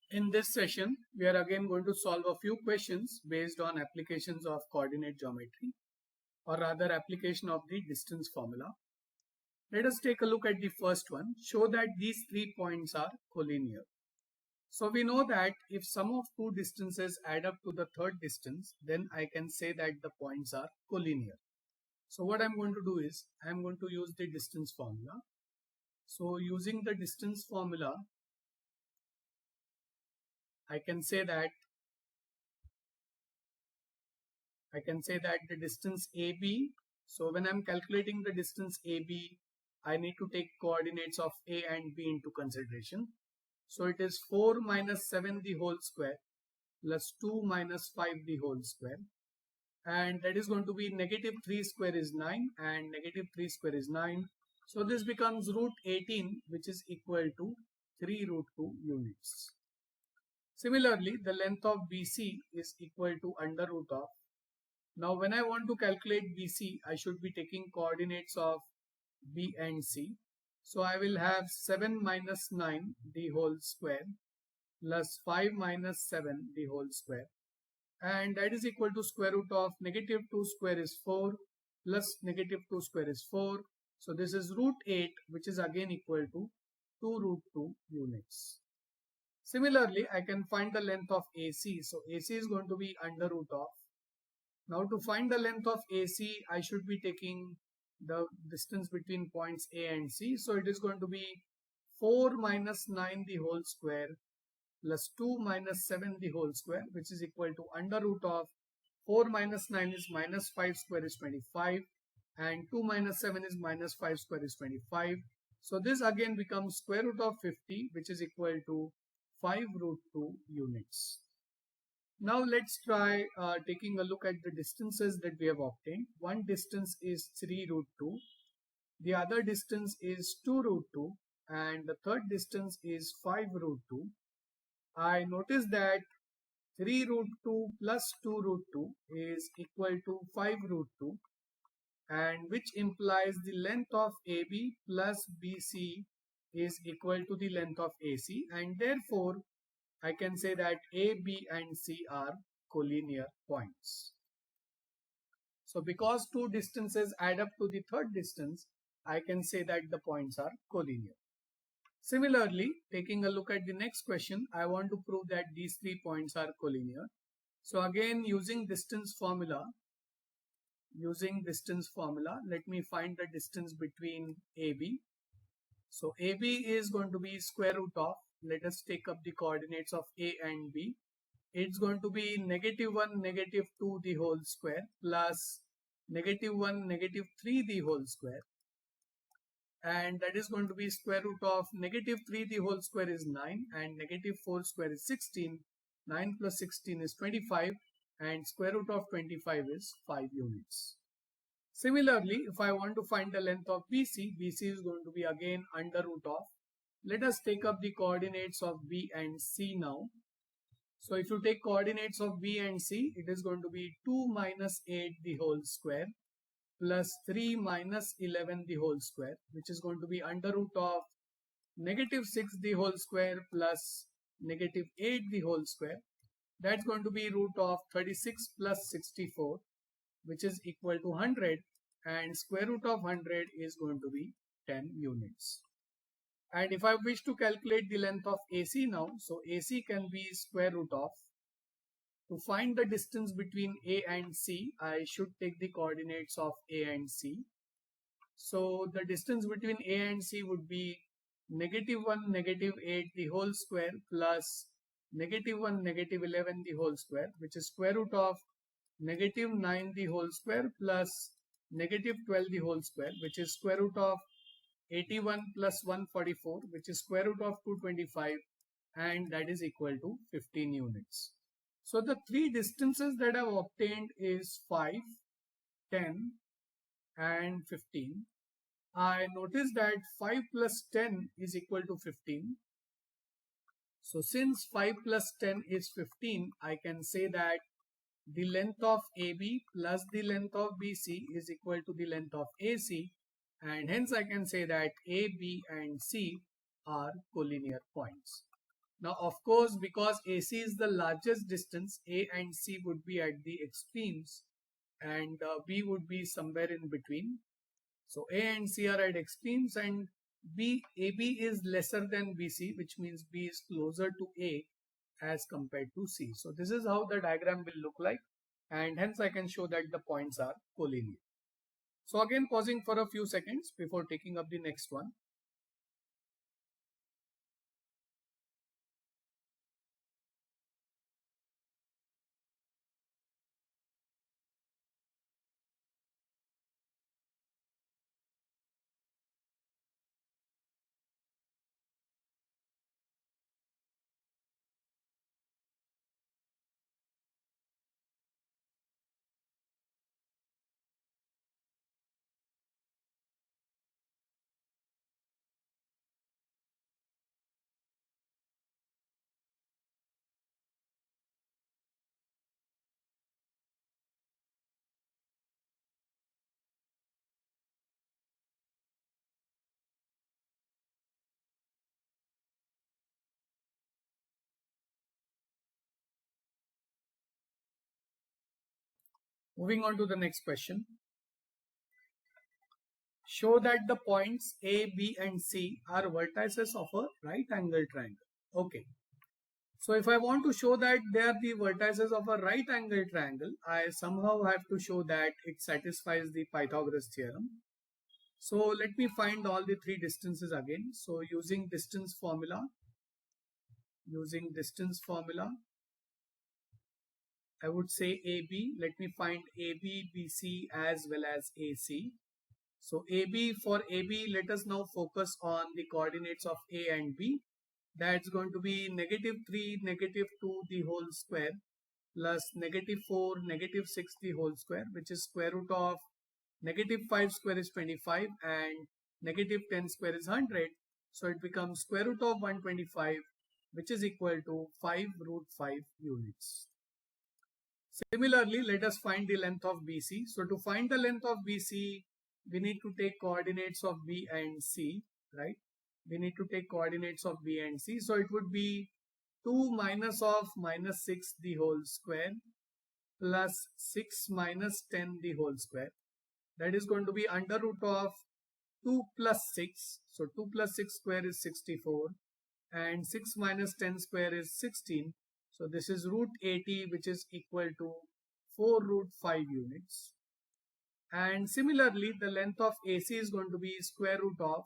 In this session, we are again going to solve a few questions based on applications of coordinate geometry, or rather application of the distance formula. Let us take a look at the first one. Show that these 3 points are collinear. So we know that if sum of two distances add up to the third distance, then I can say that the points are collinear. So what I'm going to do is, I'm going to use the distance formula. So using the distance formula, I can say that the distance AB, so when I'm calculating the distance AB, I need to take coordinates of A and B into consideration. So it is 4 minus 7 the whole square plus 2 minus 5 the whole square, and that is going to be negative 3 square is 9 and negative 3 square is 9. So this becomes root 18, which is equal to 3 root 2 units. Similarly, the length of BC is equal to under root of. Now when I want to calculate BC, I should be taking coordinates of B and C. So I will have 7 minus 9 the whole square plus 5 minus 7 the whole square, and that is equal to square root of negative 2 square is 4 plus negative 2 square is 4. So this is root 8, which is again equal to 2 root 2 units. Similarly, I can find the length of AC. So AC is going to be under root of. Now to find the length of AC, I should be taking the distance between points A and C. So it is going to be 4 minus 9 the whole square plus 2 minus 7 the whole square, which is equal to under root of 4 minus 9 is minus 5 square is 25, and 2 minus 7 is minus 5 square is 25. So this again becomes square root of 50, which is equal to 5 root 2 units. Now let's try taking a look at the distances that we have obtained. One distance is 3 root 2, the other distance is 2 root 2, and the third distance is 5 root 2. I notice that 3 root 2 plus 2 root 2 is equal to 5 root 2, and which implies the length of AB plus BC is equal to the length of AC, and therefore I can say that A, B and C are collinear points. So because two distances add up to the third distance, I can say that the points are collinear. Similarly, taking a look at the next question, I want to prove that these 3 points are collinear. So again, using distance formula, let me find the distance between AB. So AB is going to be square root of, let us take up the coordinates of A and B. It's going to be negative 1, negative 2 the whole square plus negative 1, negative 3 the whole square, and that is going to be square root of negative 3 the whole square is 9 and negative 4 square is 16. 9 plus 16 is 25, and square root of 25 is 5 units. Similarly, if I want to find the length of BC, BC is going to be again under root of. Let us take up the coordinates of B and C now. So if you take coordinates of B and C, it is going to be 2 minus 8 the whole square plus 3 minus 11 the whole square, which is going to be under root of negative 6 the whole square plus negative 8 the whole square. That's going to be root of 36 plus 64, which is equal to 100, and square root of 100 is going to be 10 units. And if I wish to calculate the length of AC now, so AC can be square root of. To find the distance between A and C, I should take the coordinates of A and C. So the distance between A and C would be negative 1, negative 8 the whole square plus negative 1, negative 11 the whole square, which is square root of negative 9 the whole square plus negative 12 the whole square, which is square root of 81 plus 144, which is square root of 225, and that is equal to 15 units. So the three distances that I have obtained is 5, 10 and 15. I notice that 5 plus 10 is equal to 15. So since 5 plus 10 is 15, I can say that the length of AB plus the length of BC is equal to the length of AC, and hence I can say that A, B and C are collinear points. Now of course, because AC is the largest distance, A and C would be at the extremes and B would be somewhere in between. So A and C are at extremes and AB is lesser than BC, which means B is closer to A as compared to C. So this is how the diagram will look like, and hence I can show that the points are collinear. So again, pausing for a few seconds before taking up the next one. Moving on to the next question. Show that the points A, B and C are vertices of a right angle triangle. Okay. So if I want to show that they are the vertices of a right angle triangle, I somehow have to show that it satisfies the Pythagoras theorem. So let me find all the three distances again. So using distance formula, I would say AB. Let me find AB, BC as well as AC. So for AB, let us now focus on the coordinates of A and B. That's going to be -3, -2 the whole square plus -4, -6 the whole square, which is square root of -5 square is 25 and -10 square is 100. So it becomes square root of 125, which is equal to 5 root 5 units. Similarly, let us find the length of BC. So to find the length of BC, we need to take coordinates of B and C, right? We need to take coordinates of B and C. So it would be 2 minus of -6 the whole square plus 6 minus 10 the whole square. That is going to be under root of 2 plus 6. So 2 plus 6 square is 64 and 6 minus 10 square is 16. So this is root 80, which is equal to 4 root 5 units. And similarly, the length of AC is going to be square root of.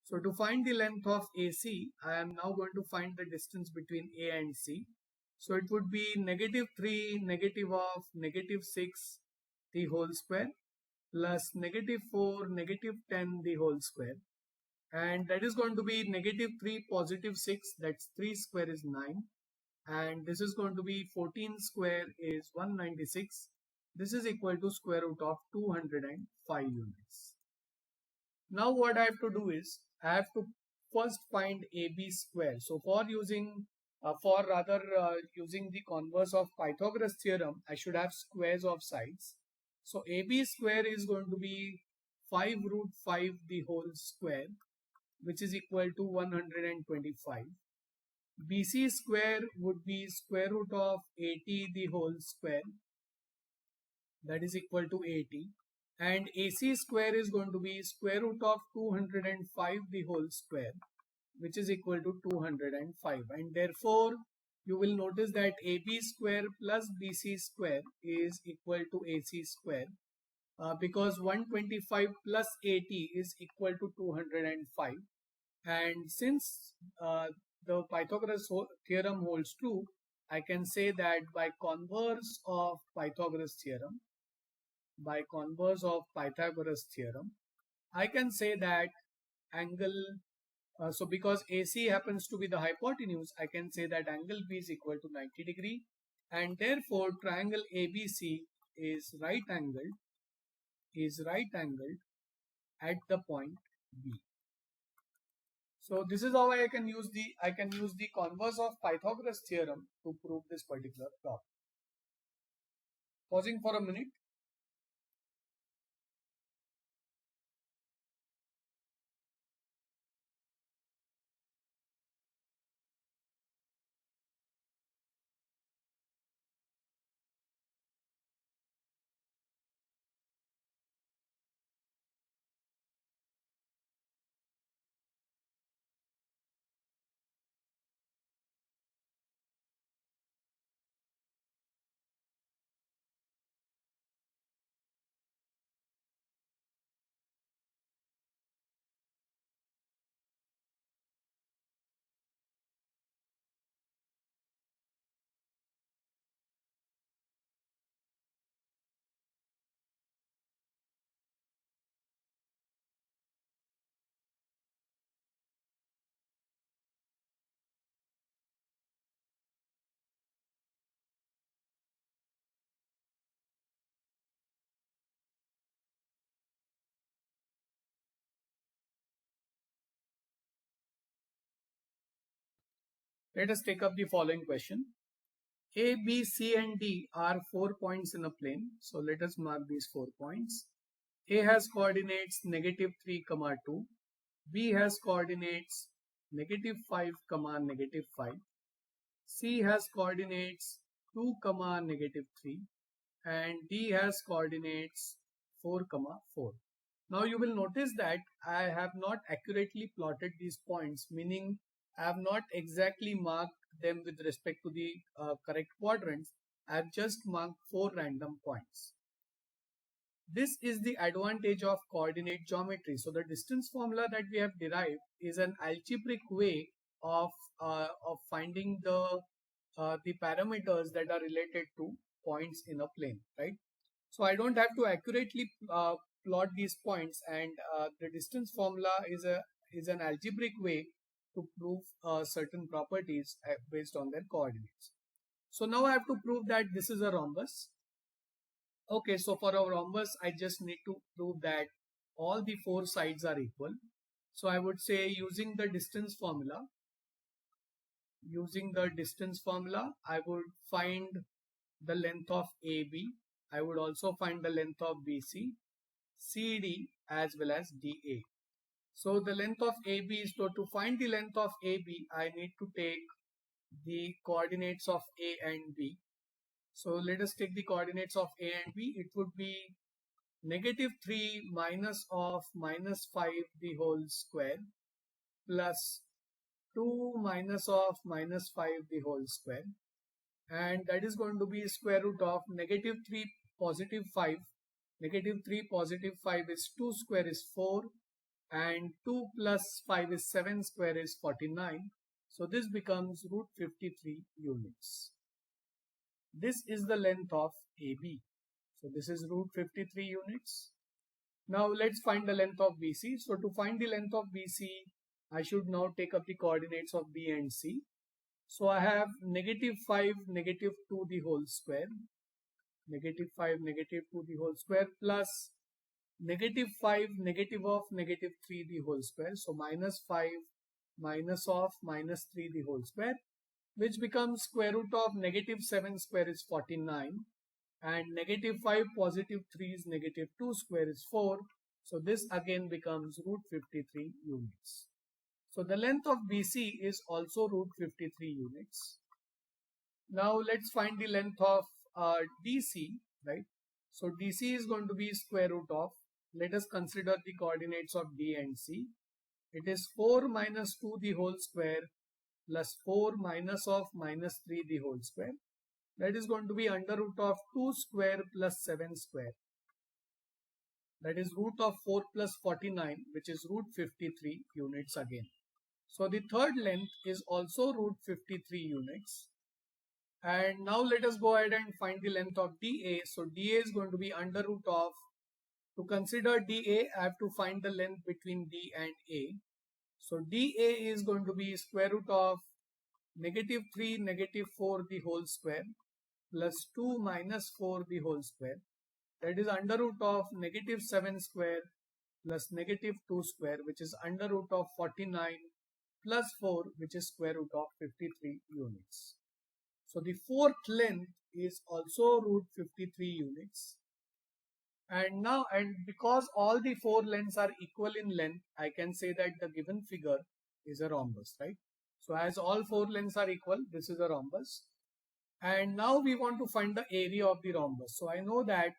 So to find the length of AC, I am now going to find the distance between A and C. So it would be -3 negative of -6 the whole square plus -4 -10 the whole square. And that is going to be -3 positive 6, that's 3 square is 9. And this is going to be 14 square is 196. This is equal to square root of 205 units. Now what I have to do is, I have to first find AB square. So using the converse of Pythagoras theorem, I should have squares of sides. So AB square is going to be 5 root 5 the whole square, which is equal to 125. BC square would be square root of 80 the whole square, that is equal to 80. And AC square is going to be square root of 205 the whole square, which is equal to 205. And therefore, you will notice that AB square plus BC square is equal to AC square because 125 plus 80 is equal to 205. And since the Pythagoras theorem holds true, I can say that by converse of Pythagoras theorem, I can say that angle, so because AC happens to be the hypotenuse, I can say that angle B is equal to 90 degree, and therefore triangle ABC is right angled at the point B. So this is how I can use the converse of Pythagoras theorem to prove this particular problem. Pausing for a minute. Let us take up the following question. A, B, C and D are 4 points in a plane. So let us mark these 4 points. A has coordinates -3, 2. B has coordinates -5, -5. C has coordinates 2, -3. And D has coordinates 4, 4. Now you will notice that I have not accurately plotted these points, meaning I have not exactly marked them with respect to the correct quadrants. I have just marked 4 random points. This is the advantage of coordinate geometry. So the distance formula that we have derived is an algebraic way of finding the parameters that are related to points in a plane, right? So I don't have to accurately plot these points, and the distance formula is an algebraic way to prove certain properties based on their coordinates. So now I have to prove that this is a rhombus. Okay, so for a rhombus, I just need to prove that all the 4 sides are equal. So I would say using the distance formula, I would find the length of AB. I would also find the length of BC, CD as well as DA. So the length of AB is, so to find the length of AB, I need to take the coordinates of A and B. So let us take the coordinates of A and B. It would be -3 minus of -5 the whole square plus 2 minus of -5 the whole square, and that is going to be square root of -3 positive 5. -3 positive 5 is 2 square is 4, and 2 plus 5 is 7 square is 49. So this becomes root 53 units. This is the length of AB. So this is root 53 units. Now let's find the length of BC. So to find the length of BC, I should now take up the coordinates of B and C. So I have -5, -2 the whole square, -5, -2 the whole square plus -5, negative of -3 the whole square. So -5 minus of -3 the whole square, which becomes square root of -7 square is 49, and -5 positive 3 is -2 square is 4. So this again becomes root 53 units. So the length of BC is also root 53 units. Now let's find the length of DC, right? So DC is going to be square root of, let us consider the coordinates of D and C. It is 4 minus 2 the whole square plus 4 minus of -3 the whole square. That is going to be under root of 2 square plus 7 square. That is root of 4 plus 49, which is root 53 units again. So the third length is also root 53 units. And now let us go ahead and find the length of dA. So dA is going to be under root of, to consider dA, I have to find the length between D and A. So dA is going to be square root of -3 -4 the whole square plus 2 minus 4 the whole square. That is under root of -7 square plus -2 square, which is under root of 49 plus 4, which is square root of 53 units. So the fourth length is also root 53 units. And now, and because all the four lengths are equal in length, I can say that the given figure is a rhombus, right? So as all four lengths are equal, this is a rhombus. And now we want to find the area of the rhombus. So I know that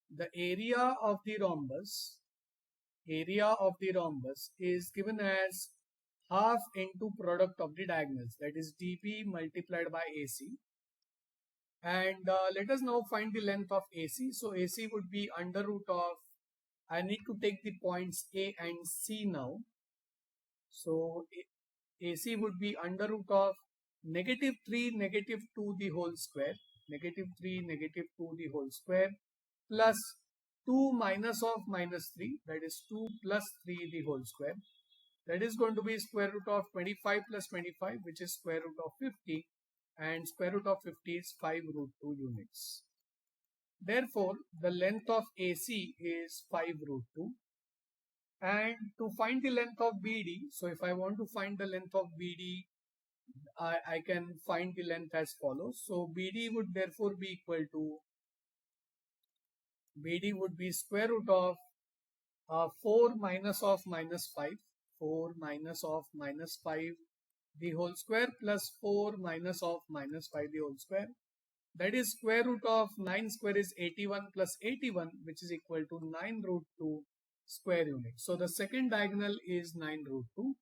the area of the rhombus is given as half into product of the diagonals, that is dB multiplied by AC. And let us now find the length of AC. So AC would be under root of, I need to take the points A and C now. So AC would be under root of -3 -2 the whole square, -3 -2 the whole square plus 2 minus of -3, that is 2 plus 3 the whole square. That is going to be square root of 25 plus 25, which is square root of 50, and square root of 50 is 5 root 2 units. Therefore, the length of AC is 5 root 2. And to find the length of BD, so if I want to find the length of BD, I can find the length as follows. So BD would therefore be equal to, BD would be square root of 4 minus of -5, 4 minus of -5 the whole square plus 4 minus of -5 the whole square. That is square root of 9 square is 81 plus 81, which is equal to 9 root 2 square units. So the second diagonal is 9 root 2.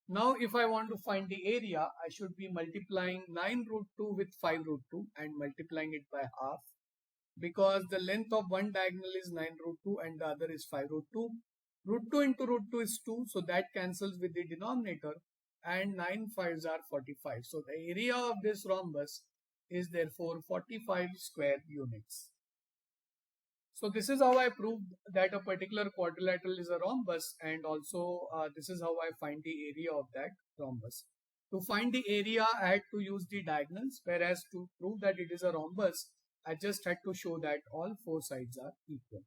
Now if I want to find the area, I should be multiplying 9 root 2 with 5 root 2 and multiplying it by half, because the length of one diagonal is 9 root 2 and the other is 5 root 2. Root 2 into root 2 is 2, so that cancels with the denominator, and 9 5s are 45. So the area of this rhombus is therefore 45 square units. So this is how I proved that a particular quadrilateral is a rhombus, and also this is how I find the area of that rhombus. To find the area, I had to use the diagonals, whereas to prove that it is a rhombus, I just had to show that all four sides are equal.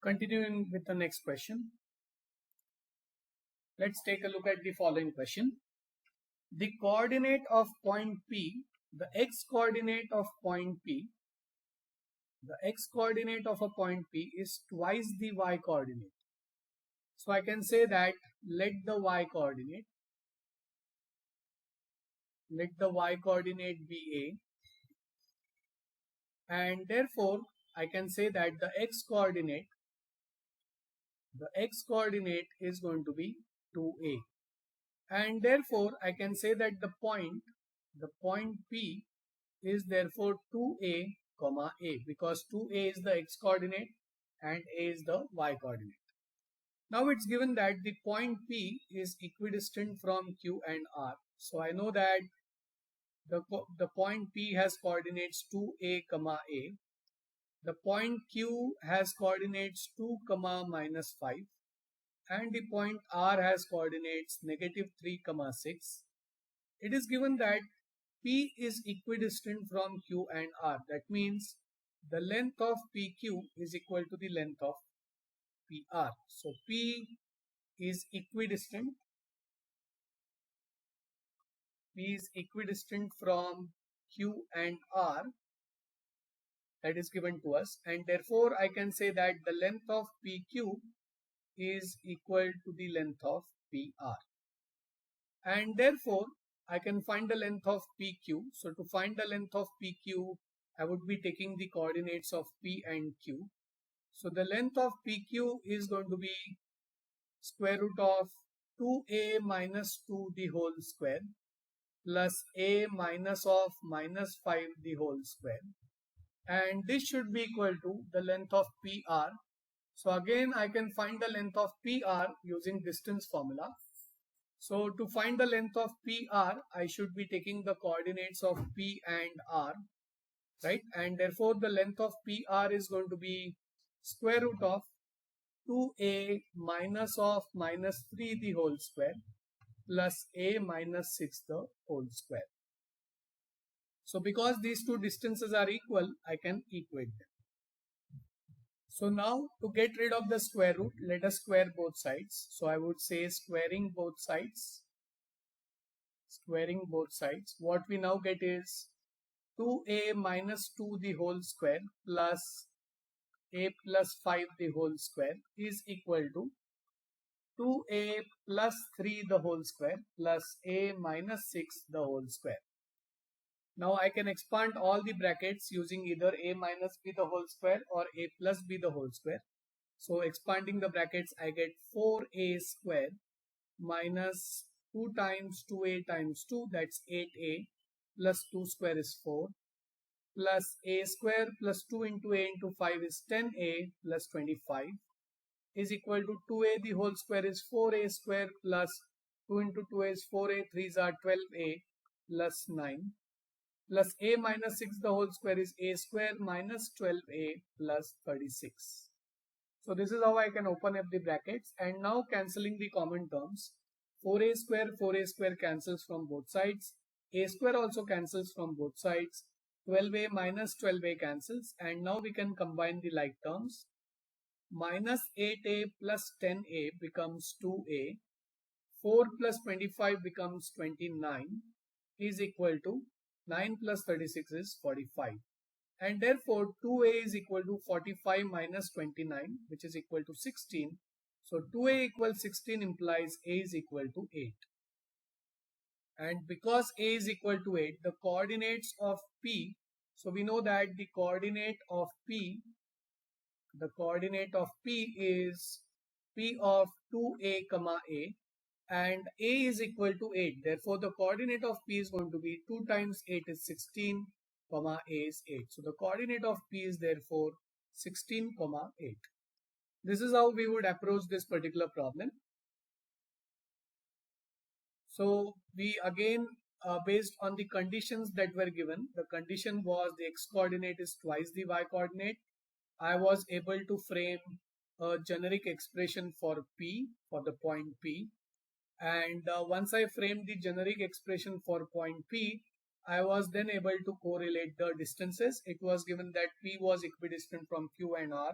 Continuing with the next question, let's take a look at the following question. The coordinate of point P, the x coordinate of point P, the x coordinate of a point P is twice the y coordinate. So I can say that let the y coordinate be A, and therefore I can say that the x coordinate is going to be 2A, and therefore I can say that the point P is therefore 2a comma a, because 2a is the x coordinate and a is the y coordinate. Now it's given that the point P is equidistant from Q and R. So I know that the point P has coordinates 2a comma a. The point Q has coordinates 2 comma minus 5, and the point R has coordinates negative 3 comma 6. It is given that P is equidistant from Q and R. That means the length of PQ is equal to the length of PR. So P is equidistant. P is equidistant from Q and R, that is given to us, and therefore I can say that the length of PQ is equal to the length of PR, and therefore I can find the length of PQ. So to find the length of PQ, I would be taking the coordinates of P and Q. So the length of PQ is going to be square root of 2a minus 2 the whole square plus a minus of minus 5 the whole square, and this should be equal to the length of PR. So again I can find the length of PR using distance formula. So to find the length of PR, I should be taking the coordinates of P and R, right? And therefore the length of PR is going to be square root of 2a minus of minus 3 the whole square plus a minus 6 the whole square. So because these two distances are equal, I can equate them. So now to get rid of the square root, let us square both sides. So I would say squaring both sides. Squaring both sides. What we now get is 2a minus 2 the whole square plus a plus 5 the whole square is equal to 2a plus 3 the whole square plus a minus 6 the whole square. Now I can expand all the brackets using either a minus b the whole square or a plus b the whole square. So expanding the brackets, I get 4a square minus 2 times 2a times 2, that's 8a, plus 2 square is 4, plus a square plus 2 into a into 5 is 10a plus 25 is equal to 2a the whole square is 4a square plus 2 into 2a is 4a, 3s are 12a plus 9, plus a minus 6 the whole square is a square minus 12a plus 36. So this is how I can open up the brackets, and now cancelling the common terms, 4a square cancels from both sides, a square also cancels from both sides, 12a minus 12a cancels, and now we can combine the like terms. Minus 8a plus 10a becomes 2a, 4 plus 25 becomes 29 is equal to 9 plus 36 is 45, and therefore 2a is equal to 45 minus 29, which is equal to 16. So 2a equals 16 implies a is equal to 8, and because a is equal to 8, the coordinates of P, so we know that the coordinate of P is P of 2a comma a, and a is equal to 8. Therefore the coordinate of P is going to be 2 times 8 is 16 comma a is 8. So the coordinate of P is therefore 16 comma 8. This is how we would approach this particular problem. So we again based on the conditions that were given, the condition was the x coordinate is twice the y coordinate. I was able to frame a generic expression for P, for the point P, and once I framed the generic expression for point P, I was then able to correlate the distances. It was given that P was equidistant from Q and R,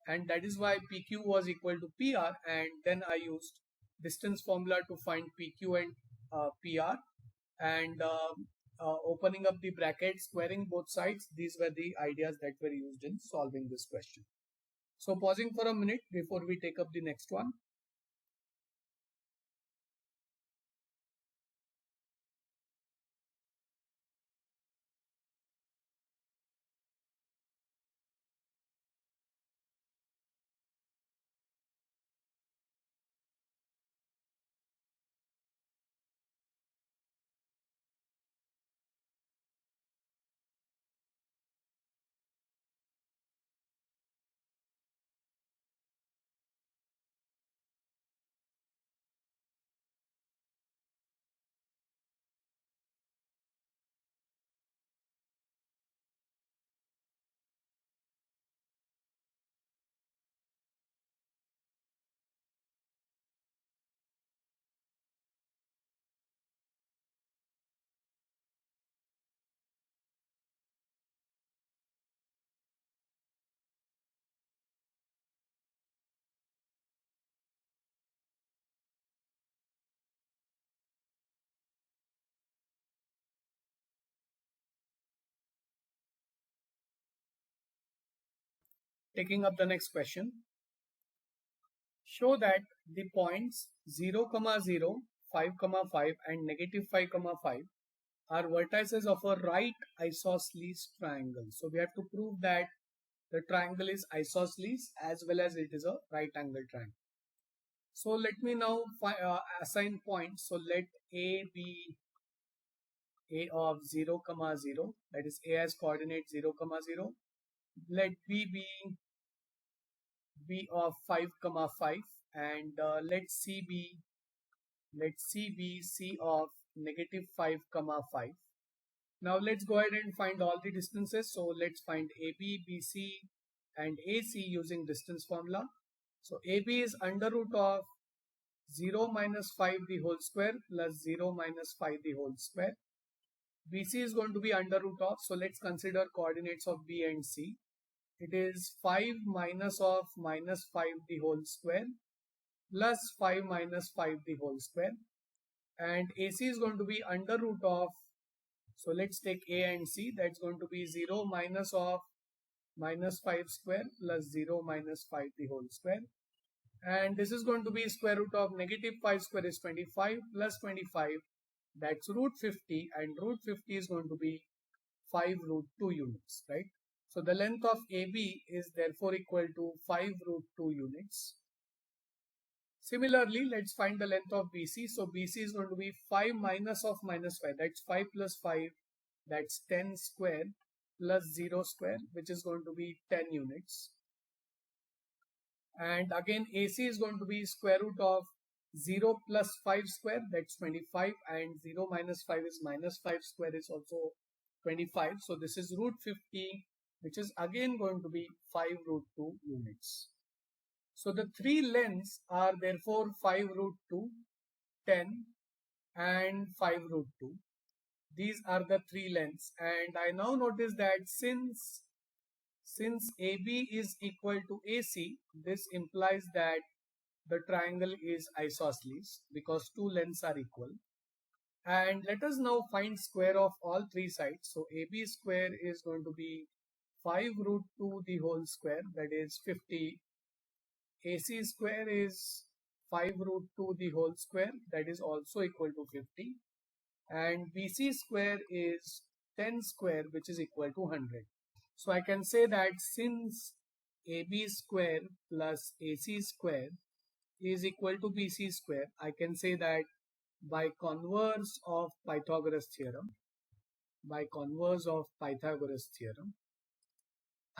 and that is why PQ was equal to PR, and then I used distance formula to find PQ and PR, and opening up the brackets, squaring both sides. These were the ideas that were used in solving this question. So pausing for a minute before we take up the next one. taking up the next question. Show that the points 0, 0, 5, 5 and negative 5, 5 are vertices of a right isosceles triangle. So we have to prove that the triangle is isosceles as well as it is a right angle triangle. So let me now assign points. So let A be A of 0, 0, that is A as coordinate 0, 0. Let B be B of 5, 5 and let C be C of negative 5, 5. Now let's go ahead and find all the distances. So let's find AB, BC and AC using distance formula. So AB is under root of 0 minus 5 the whole square plus 0 minus 5 the whole square. BC is going to be under root of, so let's consider coordinates of B and C. It is 5 minus of minus 5 the whole square plus 5 minus 5 the whole square. And AC is going to be under root of, so let's take A and C, that's going to be 0 minus of minus 5 square plus 0 minus 5 the whole square. And this is going to be square root of negative 5 square is 25 plus 25, that's root 50, and root 50 is going to be 5 root 2 units, right? So the length of AB is therefore equal to 5 root 2 units. Similarly, let's find the length of BC. So BC is going to be 5 minus of minus 5, that's 5 plus 5, that's 10 square plus 0 square, which is going to be 10 units. And again AC is going to be square root of 0 plus 5 square, that's 25, and 0 minus 5 is minus 5 square is also 25. So this is root 50, which is again going to be 5 root 2 units. So the three lengths are therefore 5 root 2, 10 and 5 root 2. These are the three lengths, and I now notice that since AB is equal to AC, this implies that the triangle is isosceles because two lengths are equal. And let us now find square of all three sides. So AB square is going to be 5 root 2 the whole square, that is 50. AC square is 5 root 2 the whole square, that is also equal to 50. And BC square is 10 square, which is equal to 100. So I can say that since AB square plus AC square is equal to BC square, I can say that by converse of Pythagoras theorem, I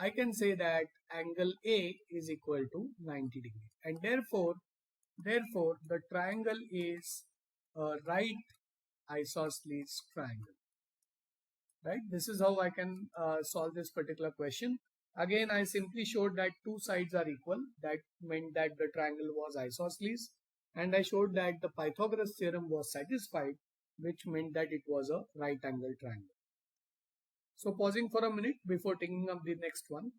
can say that angle A is equal to 90 degree, and therefore the triangle is a right isosceles triangle. Right? This is how I can solve this particular question. Again, I simply showed that two sides are equal. That meant that the triangle was isosceles, and I showed that the Pythagoras theorem was satisfied, which meant that it was a right angle triangle. So pausing for a minute before taking up the next one.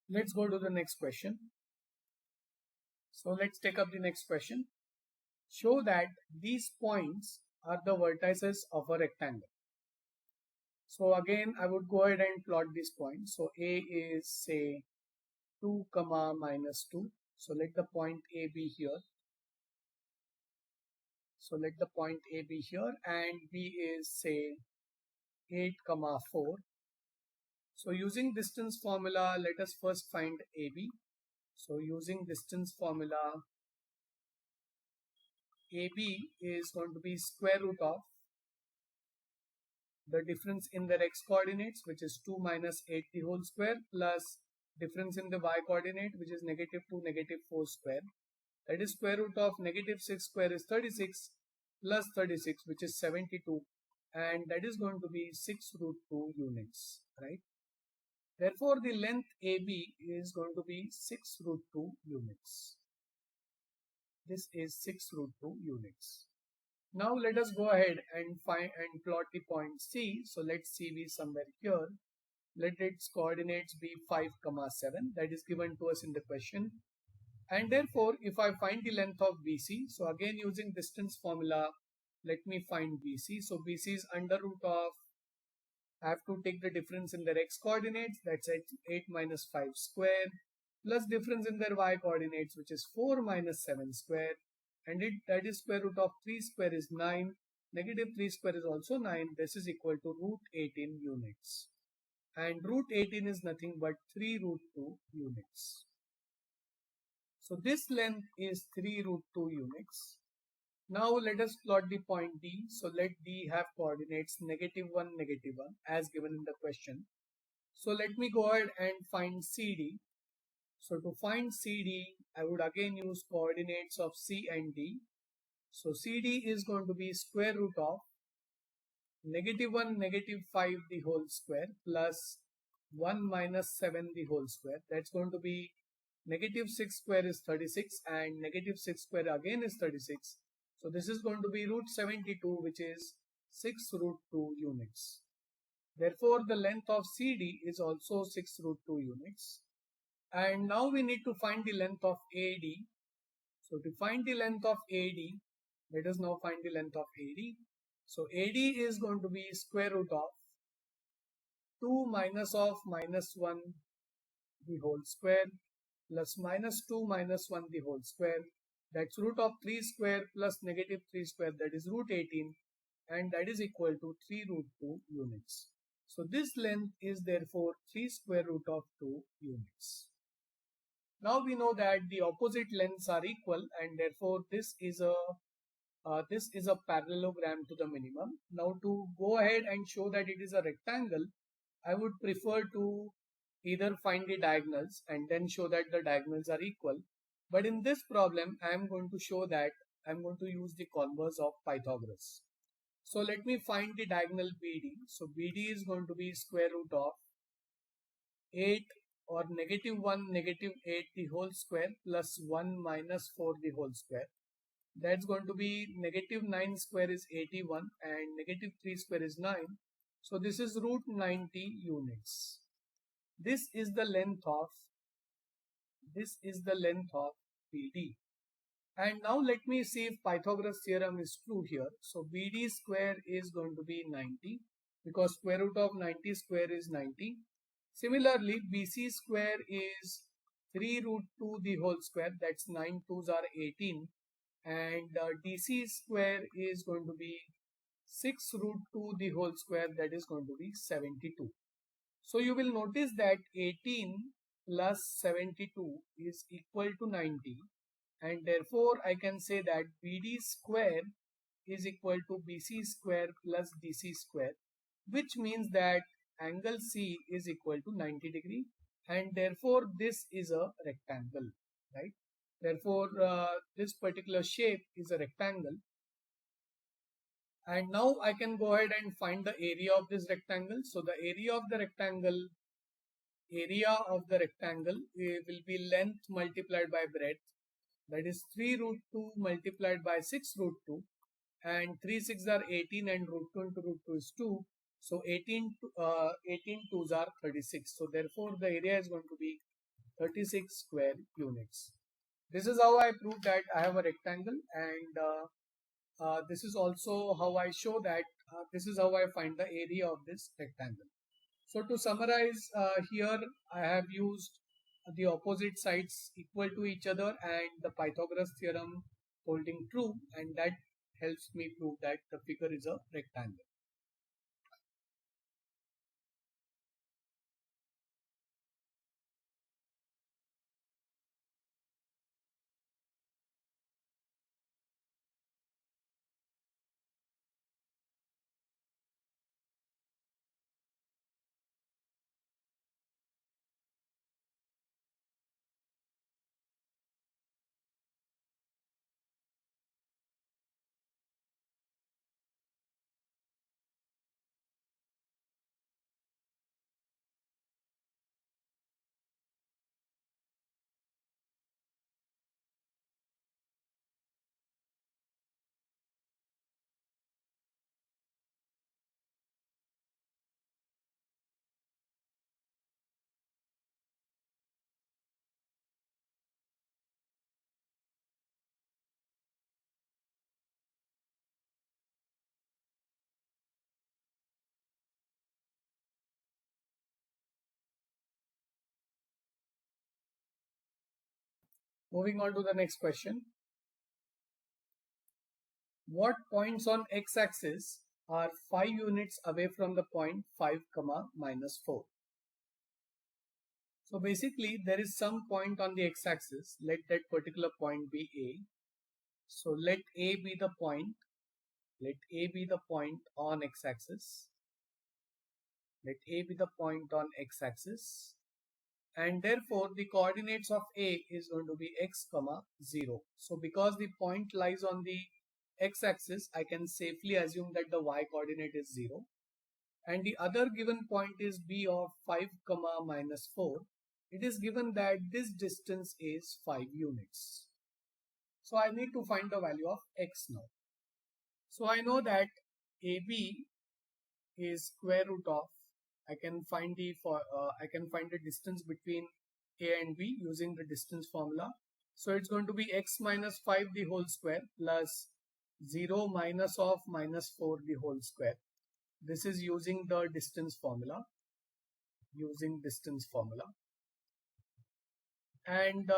Let's go to the next question. So let's take up the next question. Show that these points are the vertices of a rectangle. So again, I would go ahead and plot these points. So A is say 2, minus 2. So let the point A be here. So let the point A be here, and B is say 8, 4. So using distance formula, let us first find AB. So using distance formula, AB is going to be square root of the difference in their x coordinates, which is 2 minus 8 the whole square, plus difference in the y coordinate, which is negative 2, negative 4 square. That is square root of negative 6 square is 36 plus 36, which is 72, and that is going to be 6 root 2 units, right? Therefore, the length AB is going to be 6 root 2 units. This is 6 root 2 units. Now let us go ahead and find and plot the point C. So let C be somewhere here. Let its coordinates be 5, 7. That is given to us in the question. And therefore, if I find the length of BC, so again using distance formula, let me find BC. So BC is under root of, I have to take the difference in their x coordinates, that's 8 minus 5 square, plus difference in their y coordinates, which is 4 minus 7 square, and that is square root of 3 square is 9, negative 3 square is also 9, this is equal to root 18 units. And root 18 is nothing but 3 root 2 units. So this length is 3 root 2 units. Now let us plot the point D. So let D have coordinates negative 1, negative 1 as given in the question. So let me go ahead and find CD. So to find CD, I would again use coordinates of C and D. So CD is going to be square root of negative 1, negative 5 the whole square plus 1 minus 7 the whole square. That's going to be negative 6 square is 36 and negative 6 square again is 36. So this is going to be root 72, which is 6 root 2 units. Therefore, the length of CD is also 6 root 2 units. And now we need to find the length of AD. So to find the length of AD, let us now find the length of AD. So AD is going to be square root of 2 minus of minus 1 the whole square plus minus 2 minus 1 the whole square. That's root of 3 square plus negative 3 square, that is root 18, and that is equal to 3 root 2 units. So this length is therefore 3 square root of 2 units. Now we know that the opposite lengths are equal, and therefore this is a parallelogram to the minimum. Now to go ahead and show that it is a rectangle, I would prefer to either find the diagonals and then show that the diagonals are equal. But in this problem, I am going to show that I am going to use the converse of Pythagoras. So let me find the diagonal BD. So BD is going to be square root of 8 or negative 1 negative 8 the whole square plus 1 minus 4 the whole square. That's going to be negative 9 square is 81 and negative 3 square is 9. So this is root 90 units. This is the length of BD. And now let me see if Pythagoras theorem is true here. So BD square is going to be 90 because square root of 90 square is 90. Similarly, BC square is 3 root 2 the whole square, that's 9 2s are 18, and DC square is going to be 6 root 2 the whole square, that is going to be 72. So you will notice that 18 plus 72 is equal to 90, and therefore I can say that BD square is equal to BC square plus DC square, which means that angle C is equal to 90 degree, and therefore this is a rectangle, right? Therefore this particular shape is a rectangle. And now I can go ahead and find the area of this rectangle. So the area of the rectangle will be length multiplied by breadth, that is 3 root 2 multiplied by 6 root 2, and 3 6 are 18 and root 2 into root 2 is 2. So 18 2s are 36. So therefore the area is going to be 36 square units. This is how I prove that I have a rectangle, and this is also how I show that this is how I find the area of this rectangle. So to summarize, here I have used the opposite sides equal to each other and the Pythagoras theorem holding true, and that helps me prove that the figure is a rectangle. Moving on to the next question. What points on x-axis are 5 units away from the point 5, minus 4? So basically there is some point on the x-axis. Let that particular point be A. So let A be the point. Let A be the point on x-axis. Let A be the point on x-axis. And therefore the coordinates of A is going to be x, 0. So because the point lies on the x-axis, I can safely assume that the y coordinate is 0. And the other given point is B of 5, minus 4. It is given that this distance is 5 units. So I need to find the value of x now. So I know that AB is square root of, I can find the distance between A and B using the distance formula. So it's going to be x minus 5 the whole square plus 0 minus of minus 4 the whole square. This is using the distance formula. And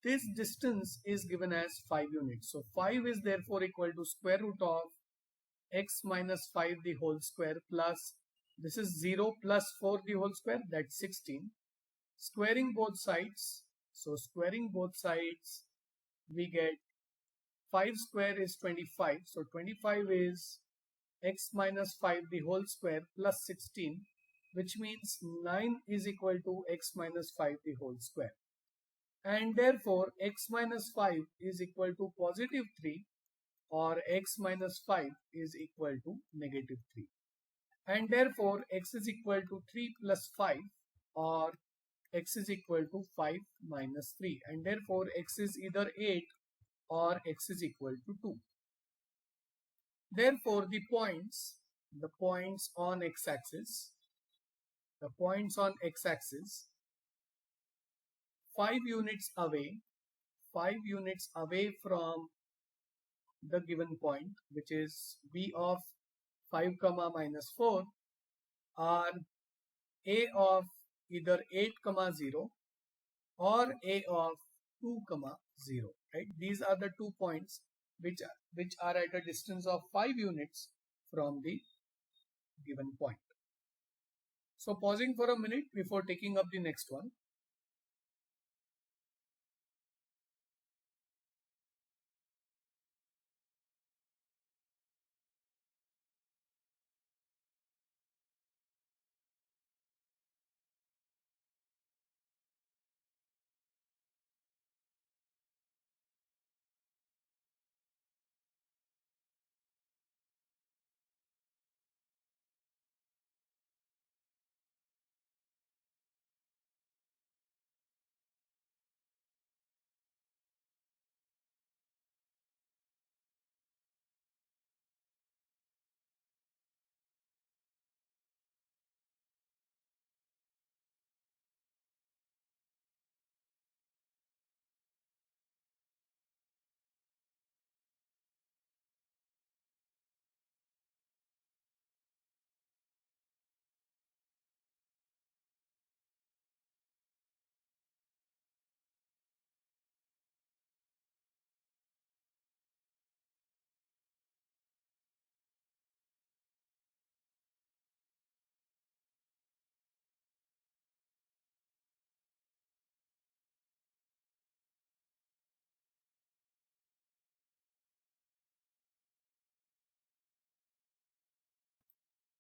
this distance is given as 5 units. So 5 is therefore equal to square root of x minus 5 the whole square plus, this is 0 plus 4 the whole square, that's 16. Squaring both sides, so squaring both sides, we get 5 square is 25. So 25 is x minus 5 the whole square plus 16, which means 9 is equal to x minus 5 the whole square. And therefore x minus 5 is equal to positive 3, or x minus 5 is equal to negative 3. And therefore x is equal to 3 plus 5, or x is equal to 5 minus 3. And therefore x is either 8 or x is equal to 2. Therefore the points on x-axis, 5 units away from the given point, which is B of 5, minus 4, are A of either 8, 0 or A of 2, 0. Right? These are the 2 points which are at a distance of 5 units from the given point. So pausing for a minute before taking up the next one.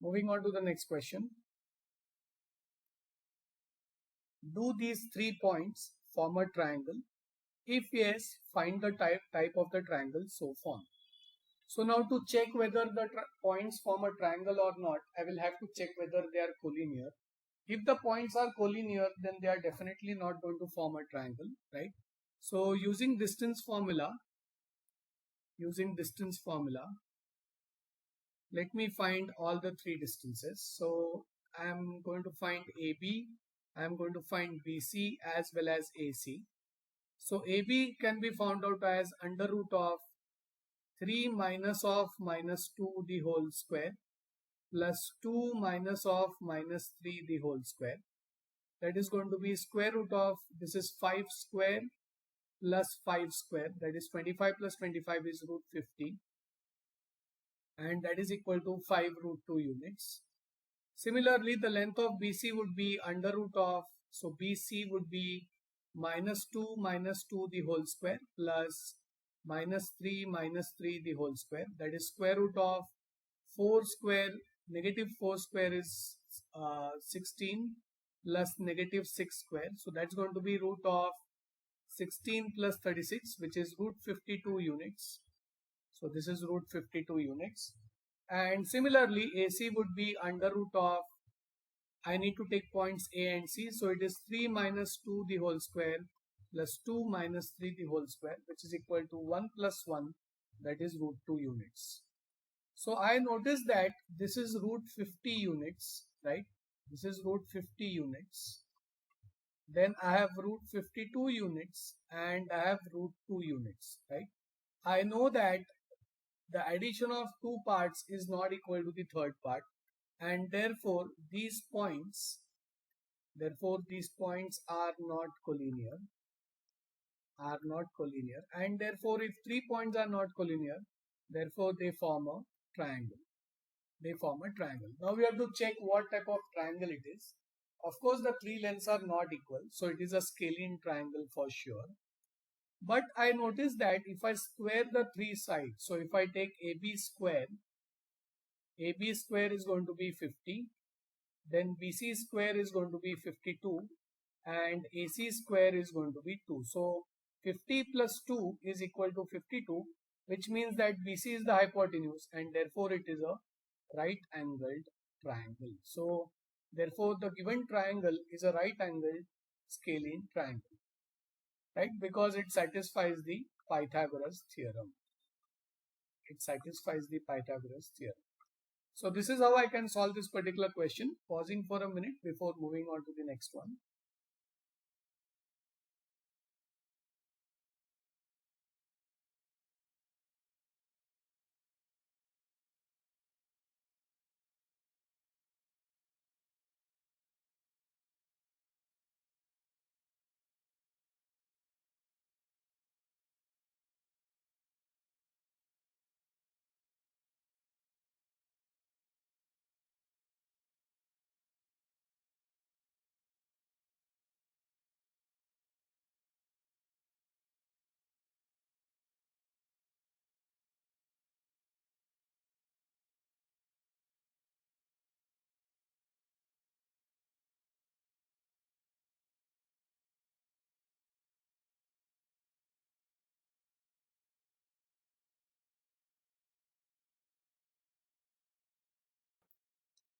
Moving on to the next question. Do these 3 points form a triangle? If yes, find the type of the triangle so formed. So now to check whether the points form a triangle or not, I will have to check whether they are collinear. If the points are collinear, then they are definitely not going to form a triangle, right? So using distance formula, let me find all the 3 distances. So I am going to find AB, I am going to find BC as well as AC. So AB can be found out as under root of 3 minus of minus 2 the whole square plus 2 minus of minus 3 the whole square. That is going to be square root of, this is 5 square plus 5 square, that is 25 plus 25 is root 50, and that is equal to 5 root 2 units. Similarly, the length of BC would be under root of, so BC would be minus 2 the whole square plus minus 3 the whole square, that is square root of 4 square, negative 4 square is 16 plus negative 6 square, so that's going to be root of 16 plus 36, which is root 52 units. So this is root 52 units. And similarly, AC would be under root of, I need to take points A and C, so it is 3 minus 2 the whole square plus 2 minus 3 the whole square, which is equal to 1 plus 1, that is root 2 units. So I notice that this is root 50 units, right? This is root 50 units. Then I have root 52 units and I have root 2 units, right? I know that the addition of two parts is not equal to the third part, and therefore these points are not collinear, and therefore if 3 points are not collinear, therefore they form a triangle. Now we have to check what type of triangle it is. Of course, the three lengths are not equal, so it is a scalene triangle for sure. But I notice that if I square the three sides, so if I take AB square is going to be 50, then BC square is going to be 52, and AC square is going to be 2. So 50 plus 2 is equal to 52, which means that BC is the hypotenuse, and therefore it is a right angled triangle. So therefore the given triangle is a right angled scalene triangle, right? Because it satisfies the Pythagoras theorem. So this is how I can solve this particular question. Pausing for a minute before moving on to the next one.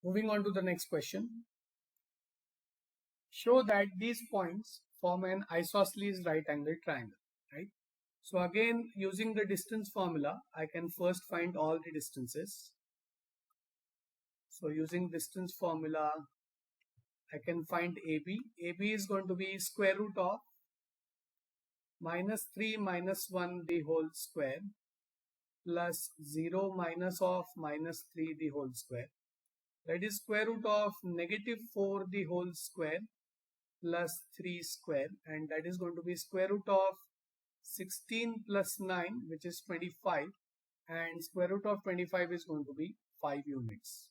Moving on to the next question. Show that these points form an isosceles right angled triangle, right? So again, using the distance formula, I can first find all the distances. So using distance formula, I can find AB. AB is going to be square root of minus 3 minus 1 the whole square plus 0 minus of minus 3 the whole square. That is square root of negative 4 the whole square plus 3 square, and that is going to be square root of 16 plus 9, which is 25, and square root of 25 is going to be 5 units.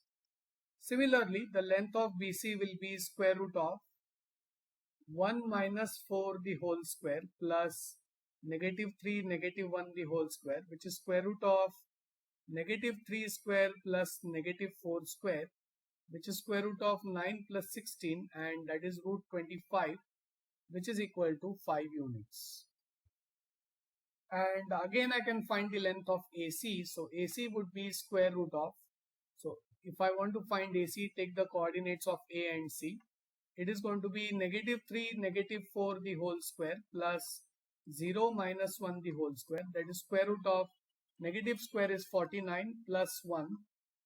Similarly, the length of BC will be square root of 1 minus 4 the whole square plus negative 3 negative 1 the whole square, which is square root of negative 3 square plus negative 4 square, which is square root of 9 plus 16, and that is root 25, which is equal to 5 units. And again I can find the length of AC. So AC would be square root of, so if I want to find AC, take the coordinates of A and C. It is going to be negative 3 negative 4 the whole square plus 0 minus 1 the whole square, that is square root of negative square is 49 plus 1,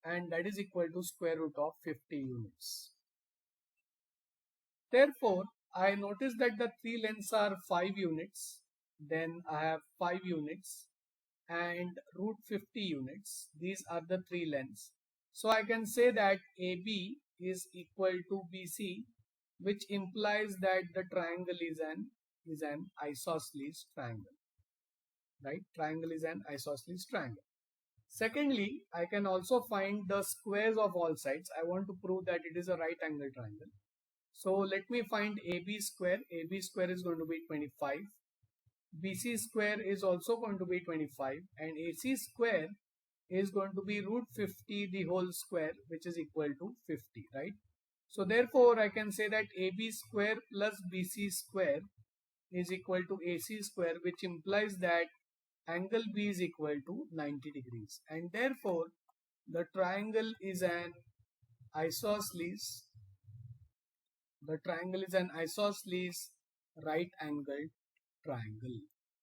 and that is equal to square root of 50 units. Therefore, I notice that the three lengths are 5 units, then I have 5 units and root 50 units. These are the three lengths. So I can say that AB is equal to BC, which implies that the triangle is an is an isosceles triangle, right? Triangle is an isosceles triangle. Secondly, I can also find the squares of all sides. I want to prove that it is a right angle triangle. So let me find AB square. AB square is going to be 25. BC square is also going to be 25, and AC square is going to be root 50 the whole square, which is equal to 50, right? So therefore I can say that AB square plus BC square is equal to AC square, which implies that angle B is equal to 90 degrees, and therefore the triangle is an isosceles. The triangle is an isosceles right angled triangle,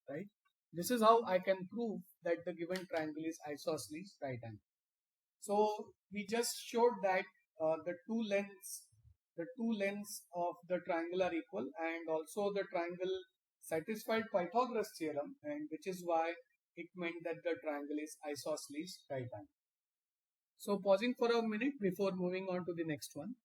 right? This is how I can prove that the given triangle is isosceles right angle. So we just showed that the two lengths of the triangle are equal, and also the triangle satisfied Pythagoras theorem, and which is why it meant that the triangle is isosceles right angle. So pausing for a minute before moving on to the next one.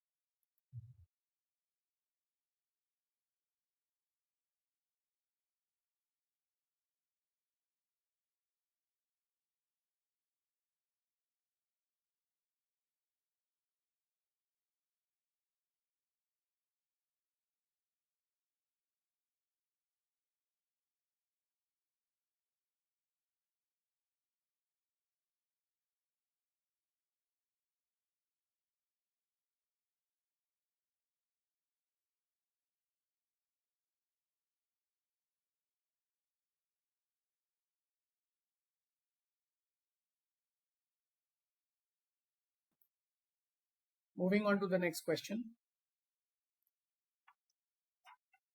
Moving on to the next question.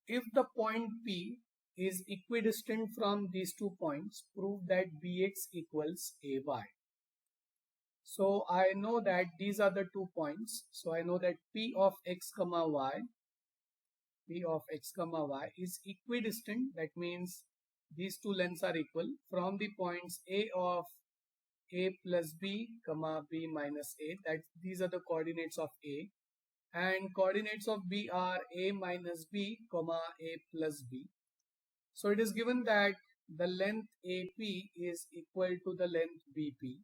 If the point P is equidistant from these 2 points, prove that Bx equals Ay. So I know that these are the 2 points. So I know that P of x comma y is equidistant. That means these two lengths are equal from the points A of A plus B comma B minus A. That these are the coordinates of A, and coordinates of B are A minus B comma A plus B. So it is given that the length AP is equal to the length BP.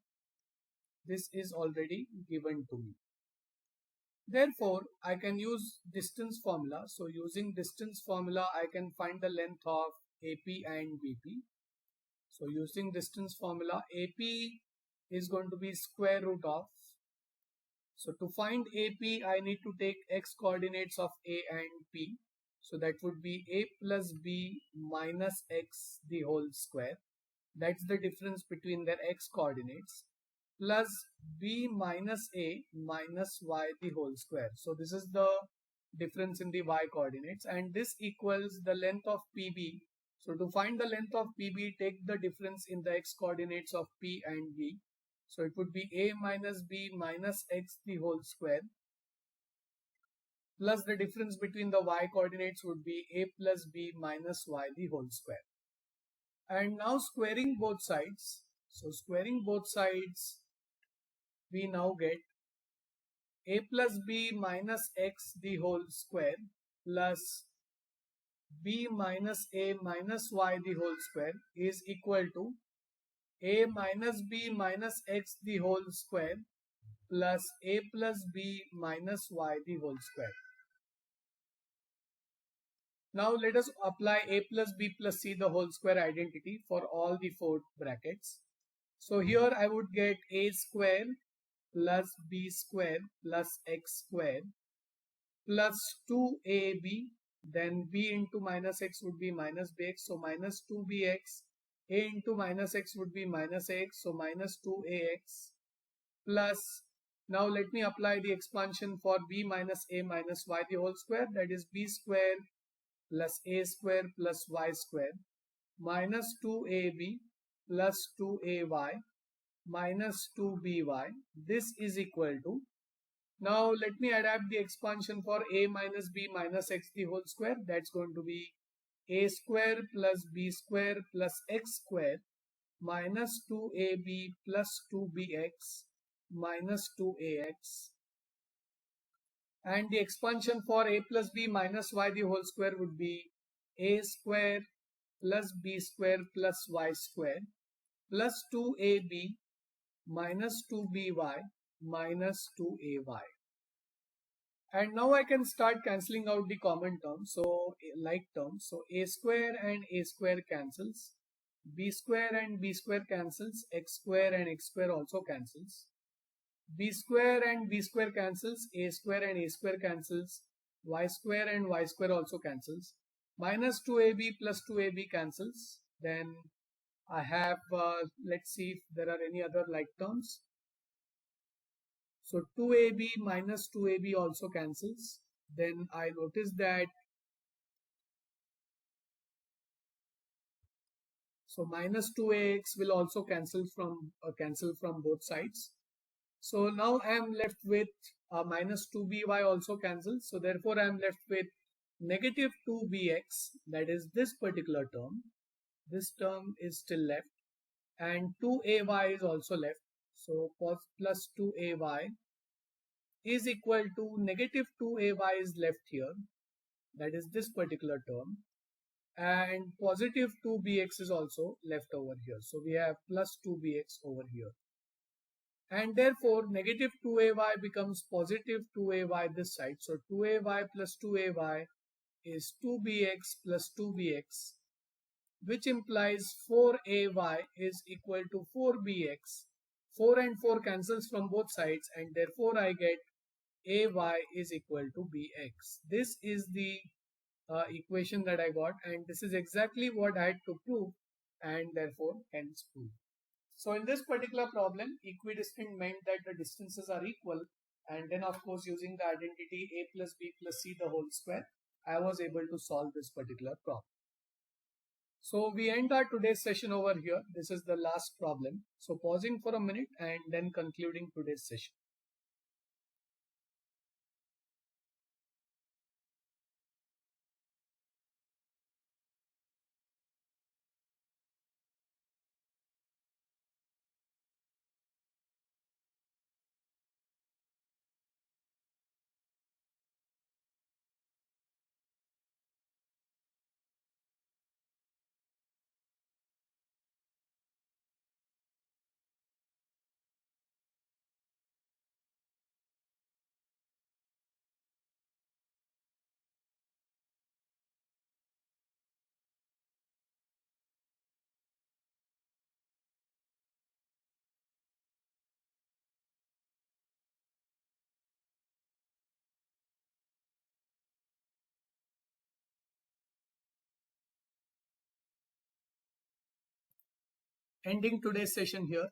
This is already given to me. Therefore, I can use distance formula. So using distance formula, I can find the length of AP and BP. So using distance formula, AP is going to be square root of. So to find AP, I need to take x coordinates of A and P. So that would be A plus B minus x the whole square. That's the difference between their x coordinates, plus B minus A minus y the whole square. So this is the difference in the y coordinates, and this equals the length of PB. So to find the length of PB, take the difference in the x coordinates of P and B. So it would be A minus B minus x the whole square, plus the difference between the y coordinates would be A plus B minus y the whole square. And now squaring both sides. So squaring both sides, we now get A plus B minus x the whole square plus B minus A minus y the whole square is equal to A minus B minus x the whole square plus A plus B minus y the whole square. Now let us apply A plus B plus C the whole square identity for all the 4 brackets. So here I would get A square plus B square plus x square plus 2AB, then B into minus x would be minus bx, so minus 2bx, A into minus x would be minus x, so minus 2ax, plus, now let me apply the expansion for B minus A minus y the whole square, that is B square plus A square plus y square minus 2AB plus 2ay minus 2by. This is equal to, now let me adapt the expansion for A minus B minus x the whole square. That's going to be A square plus B square plus x square minus 2AB plus 2bx minus 2ax. And the expansion for A plus B minus y the whole square would be a square plus b square plus y square plus 2ab minus 2by minus 2ay. And now I can start cancelling out the common terms, so like terms. So a square and a square cancels, b square and b square cancels, x square and x square also cancels, b square and b square cancels, a square and a square cancels, y square and y square also cancels, minus 2ab plus 2ab cancels. Then I have, let's see if there are any other like terms. So 2ab minus 2ab also cancels. Then I notice that, so minus 2ax will also cancel from both sides. So now I am left with minus 2by also cancels. So therefore I am left with negative 2bx, that is this particular term. This term is still left, and 2ay is also left. So plus 2ay is equal to negative 2ay is left here, that is this particular term, and positive 2bx is also left over here. So we have plus 2bx over here, and therefore negative 2ay becomes positive 2ay this side. So 2ay plus 2ay is 2bx plus 2bx, which implies 4ay is equal to 4bx. 4 and 4 cancels from both sides, and therefore I get ay is equal to bx. This is the equation that I got, and this is exactly what I had to prove, and therefore hence prove. So in this particular problem, equidistant meant that the distances are equal, and then of course using the identity a plus b plus c the whole square, I was able to solve this particular problem. So we end our today's session over here. This is the last problem. So pausing for a minute and then concluding today's session. Ending today's session here.